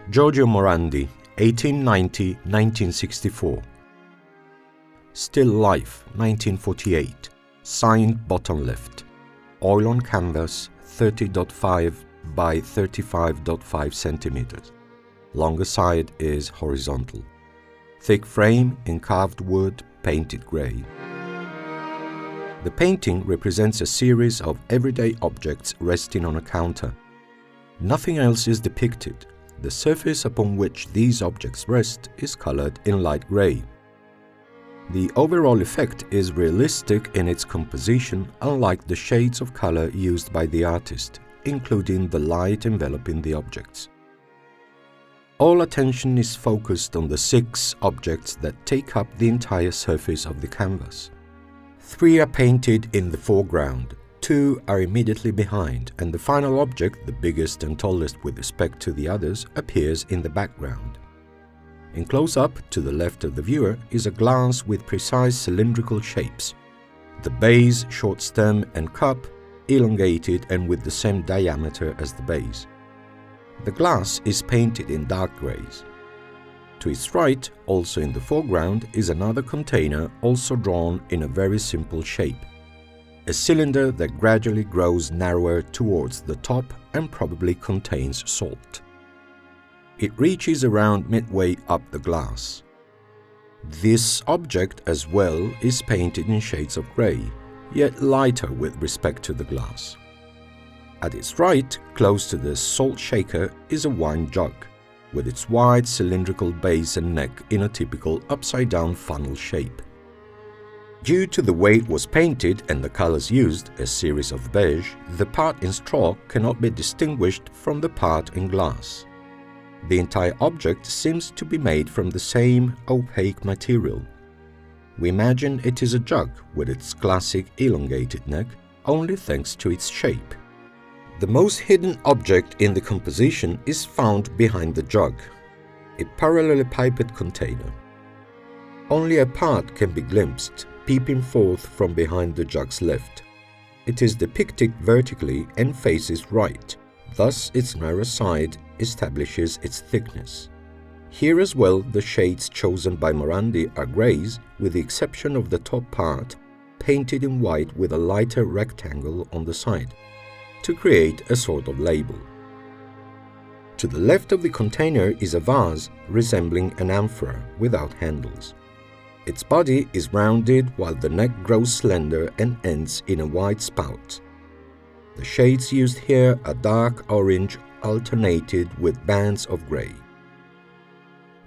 Giorgio Morandi, 1890–1964. Still Life, 1948. Signed bottom left. Oil on canvas, 30.5 by 35.5 centimeters. Longer side is horizontal. Thick frame in carved wood, painted gray. The painting represents a series of everyday objects resting on a counter. Nothing else is depicted. The surface upon which these objects rest is colored in light gray. The overall effect is realistic in its composition, unlike the shades of color used by the artist, including the light enveloping the objects. All attention is focused on the 6 objects that take up the entire surface of the canvas. 3 are painted in the foreground, 2 are immediately behind, and the final object, the biggest and tallest with respect to the others, appears in the background. In close-up, to the left of the viewer, is a glass with precise cylindrical shapes. The base, short stem and cup, elongated and with the same diameter as the base. The glass is painted in dark grays. To its right, also in the foreground, is another container also drawn in a very simple shape. A cylinder that gradually grows narrower towards the top and probably contains salt. It reaches around midway up the glass. This object as well is painted in shades of grey, yet lighter with respect to the glass. At its right, close to the salt shaker, is a wine jug, with its wide cylindrical base and neck in a typical upside-down funnel shape. Due to the way it was painted and the colors used, a series of beige, the part in straw cannot be distinguished from the part in glass. The entire object seems to be made from the same opaque material. We imagine it is a jug with its classic elongated neck, only thanks to its shape. The most hidden object in the composition is found behind the jug, a parallelepiped container. Only a part can be glimpsed, peeping forth from behind the jug's left. It is depicted vertically and faces right, thus its narrow side establishes its thickness. Here as well the shades chosen by Morandi are greys, with the exception of the top part, painted in white with a lighter rectangle on the side, to create a sort of label. To the left of the container is a vase resembling an amphora without handles. Its body is rounded while the neck grows slender and ends in a wide spout. The shades used here are dark orange alternated with bands of grey.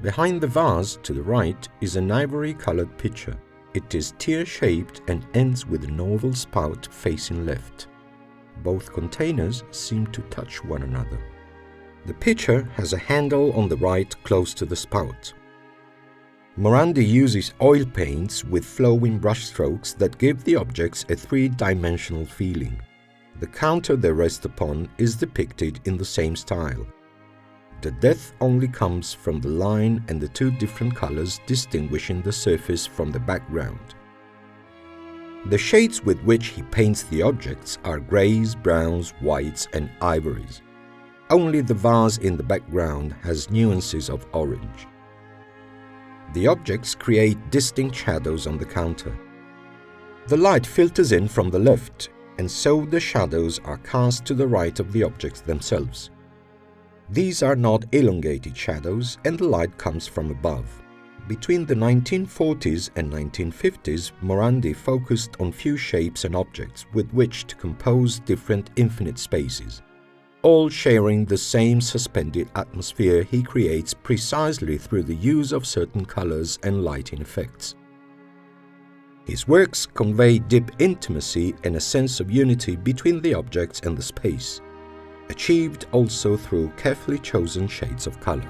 Behind the vase to the right is an ivory-colored pitcher. It is tear-shaped and ends with an oval spout facing left. Both containers seem to touch one another. The pitcher has a handle on the right close to the spout. Morandi uses oil paints with flowing brushstrokes that give the objects a 3-dimensional feeling. The counter they rest upon is depicted in the same style. The depth only comes from the line and the 2 different colors distinguishing the surface from the background. The shades with which he paints the objects are greys, browns, whites and ivories. Only the vase in the background has nuances of orange. The objects create distinct shadows on the counter. The light filters in from the left, and so the shadows are cast to the right of the objects themselves. These are not elongated shadows, and the light comes from above. Between the 1940s and 1950s, Morandi focused on few shapes and objects with which to compose different infinite spaces, all sharing the same suspended atmosphere he creates precisely through the use of certain colors and lighting effects. His works convey deep intimacy and a sense of unity between the objects and the space, achieved also through carefully chosen shades of color.